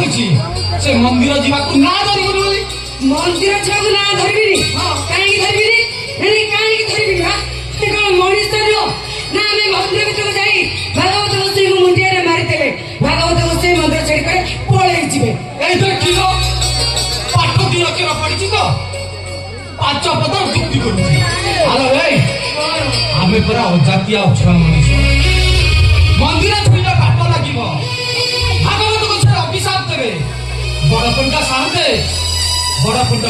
କହିଛି ସେ ମନ୍ଦିର ଯିବାକୁ ନା ଧରିବୁନି ବୋଲି। ମନ୍ଦିର ଯିବାକୁ ନା ଧରିବିନି? କାହିଁକି ଧରିବିନି? କାହିଁକି ଧରିବିନି? ସେ କଣ ମଣିଷ ନୁହଁ ନା? ଆମେ ମନ୍ଦିର ଭିତରକୁ ଯାଇ ଭାଗବତ ଗୋସାଇଙ୍କୁ ମୁଣ୍ଡିଆରେ ମାରିଦେଲେ ଭାଗବତ ଗୋସାଇ ମନ୍ଦିର ଛାଡି କରି ପଳେଇ ଯିବେ। ଏଇ ଦେଖିଲ ପାଠ ଦି ଅକ୍ଷର ପଢିଛି ତ ପାଞ୍ଚ ପଦ ଯୁକ୍ତି କରୁଛି। ଆଲୋ ଏଇ ଆମେ ପୁରା ଅଜାତିଆ ଅଛୁଆ ମଣିଷ। ମନ୍ଦିର ଛୁଇଁଲେ ପାପ ଲାଗିବ, ଭାଗବତ ଗୋସାଇ ଅଭିଶାପ ଦେବେ। ବଡ ପଣ୍ଡା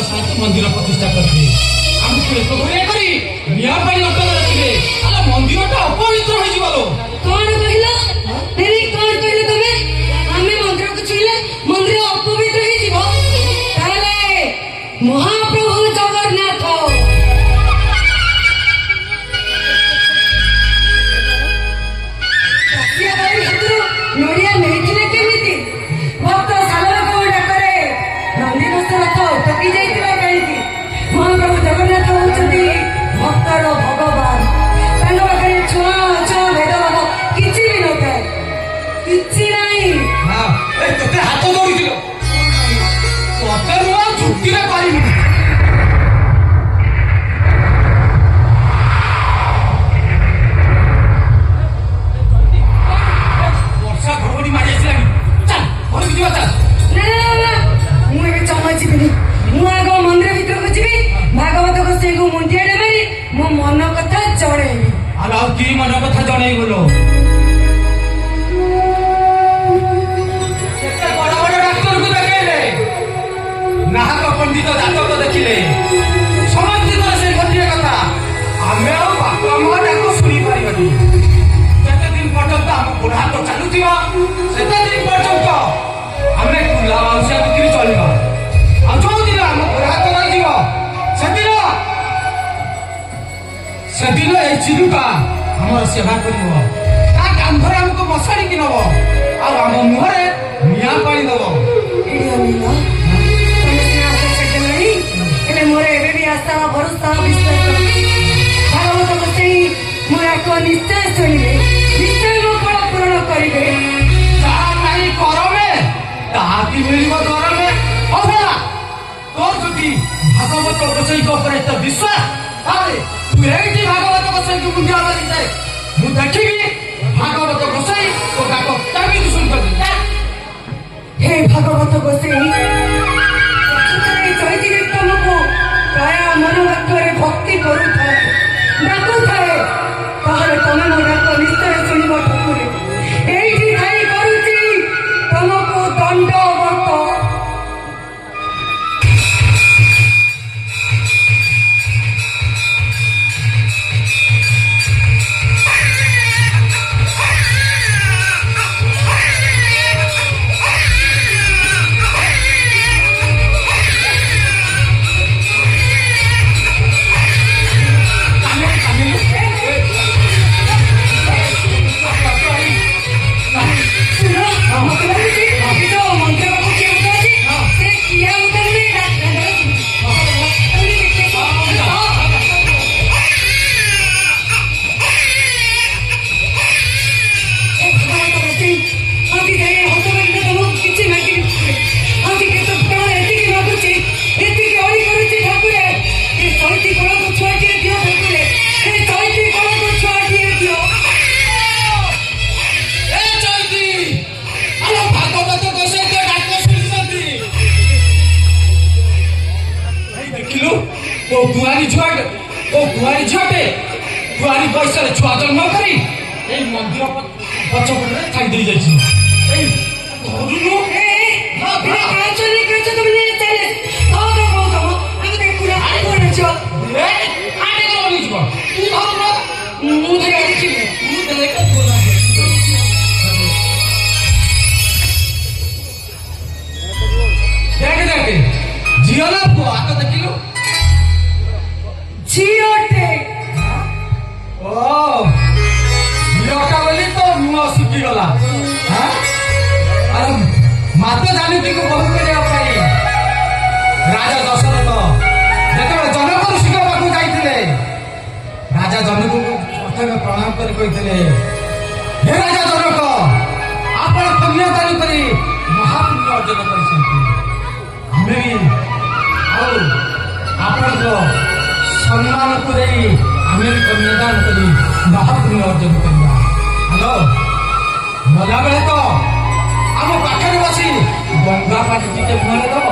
ସାହେବ ମନ୍ଦିର ପ୍ରତିଷ୍ଠା କରିବେ। ଆମକୁ ଏକ ଘରିଆ କରି ନିଆଁ ପାଣି ଅଟକ ରଖିବେ। ଆଲୋ ମନ୍ଦିରଟା ଅପବିତ୍ର ହେଇଯିବ। କଣ କହିଲ? କଣ କହିଲ ତମେ? ଆମେ ମନ୍ଦିରକୁ ଛୁଇଁଲେ ମନ୍ଦିର ଅପବିତ୍ର ହେଇଯିବ? ତାହେଲେ ମହାପ୍ରଭୁ ଜଗନ୍ନାଥ ନଡ଼ିଆ ନେଇଥିଲେ କେମିତି? ଭକ୍ତ ସାଲରଙ୍କ ଡାକରେ ନନ୍ଦିଘୋଷ ରଥ ଅଟକି ଯାଇଥିଲା କାହିଁକି? ମହାପ୍ରଭୁ ଜଗନ୍ନାଥ ହଉଛନ୍ତି ଭକ୍ତର ଭଗବାନ। ତାଙ୍କ ପାଖରେ ଛୁଆଁ ଅଛୁଆଁ ଭେଦଭାବ କିଛି ବି ନଥାଏ, କିଛି ନାହିଁ। ତୋତେ ହାତ ଧରିଥିଲ ତତେ ନୂଆ ଯୁକ୍ତିରେ ପାରିବୁନି। ବର୍ଷା ଘଡଘଡି ମାରି ଆସିଲାଣି, ଚାଲ ଘରକୁ ଯିବା ଚାଲ। ନା ମୁଁ ଏବେ ଜମା ଯିବିନି। ମୁଁ ଆଗ ମନ୍ଦିର ଭିତରକୁ ଯିବି, ଭାଗବତ ଗୋସାଇଙ୍କୁ ମୁଣ୍ଡିଆରେ ମାରି ମୋ ମନ କଥା ଜଣେଇବି। ଆଉ କି ମନ କଥା ଜଣେଇଗଲ? କେତେ ବଡ ବଡ ଡାକ୍ତରକୁ ଦେଖେଇଲେ, ନାହକ ପଣ୍ଡିତ ଜାତକ ଦେଖିଲେ, ସମସ୍ତେ ସେ ଗୋଟିଏ କଥା, ଆମେ ଆଉ ବାପା ମା ଡାକ ଶୁଣିପାରିବାନି। ଯେତେ ଦିନ ପର୍ଯ୍ୟନ୍ତ ଆମ ଗୋଡ଼ ହାତ ଚାଲୁଥିବ ସେତେ ଦିନ ପର୍ଯ୍ୟନ୍ତ ଆମେ କୁଲା ମାଉସିଆ ବିକ୍ରି ଚଳିବା। ଆଉ ଯୋଉଦିନ ଆମ ଗୋଡ଼ ହାତ ରହିଯିବ ସେଦିନ ଏଇ ଚିରୁଟା ଆମର ସେବା କରିବ। ତା କାନ୍ଧରେ ଆମକୁ ମଶାଣିକି ନବ, ଆଉ ଆମ ମୁହଁରେ ନିଆଁ ପାଣି ଦବ। ହେଲେ ମୋର ଏବେ ବି ଆଶା, ଭରସା, ବିଶ୍ୱାସ ଭାଗବତ ଗୋସାଇ ମୋ ଏକ ନିଶ୍ଚୟ ଶୁଣିବେ, ନିଶ୍ଚୟ ମୋ ଫଳ ପୂରଣ କରିବେ। ଯାହା ନାହିଁ କରମେ ତାହା କି ମିଳିବ ଦରମେ। ଅଭୟା ତୋର ଯଦି ଭାଗବତ ଗୋସାଇଙ୍କ ଉପରେ ଏତେ ବିଶ୍ୱାସ, ତାହେଲେ ତୁ ଏଇଠି ଭାଗବତ ଗୋସାଇଙ୍କୁ ମୁଣ୍ଡିଆ ମାରିଥାଏ। ମୁଁ ଦେଖିବି ଭାଗବତ ଗୋସାଇ ତୋ ଡାକ କେମିତି ଶୁଣିପାରିବି। ହେ ଭାଗବତ ଗୋସାଇ, ଚୈତିରି ତମକୁ ପ୍ରାୟ ମନୋବାକ୍ୟରେ ଭକ୍ତି କରୁଥାଏ, ଡାକୁଥାଏ, ତାହେଲେ ତମେ ମୋ ଡାକ ନିଶ୍ଚୟ ଶୁଣିବ। ଠାକୁରେ ଏଇଠି ଥାଇ କରୁଛି ତମକୁ ଦଣ୍ଡବତ। କୁଆରୀ ବୟସରେ ଛୁଆ ଜନ୍ମ କରି ଏଇ ମନ୍ଦିର ପଛପଟରେ ଛାଇ ଦେଇ ଯାଇଛି। ଝିଅ ନା ପୁଅ ହାତ ଦେଖିଲୁ? ଝିଅଟେ। ଝିଅଟା ବୋଲି ତ ମୁହଁ ଶୁଖିଗଲା। ମାତ ଜାନକୀକୁ ବହୁ କରିବା ପାଇଁ ରାଜା ଦଶରଥ ଯେତେବେଳେ ଜନକ ଋଷିଙ୍କ ପାଖକୁ ଯାଇଥିଲେ, ରାଜା ଜନକଙ୍କୁ ପ୍ରଥମେ ପ୍ରଣାମ କରି କହିଥିଲେ, ହେ ରାଜା ଜନକ, ଆପଣ ପୁଣ୍ୟ କରି ମହାପୁଣ୍ୟ ଅର୍ଜନ କରିଛନ୍ତି। ଆମେ ବି ଆଉ ଆପଣଙ୍କ ସମ୍ମାନକୁ ଦେଇ ଆମେ ବି କନ୍ୟାଦାନ କରି ମହାପୁଣ୍ୟ ଅର୍ଜନ କରିବା। ହ୍ୟାଲୋ, ଗଲାବେଳେ ତ ଆମ ପାଖରେ ବସି ଗଙ୍ଗା ପାଣି ଟିକେ ମୁହଁରେ ଦବ।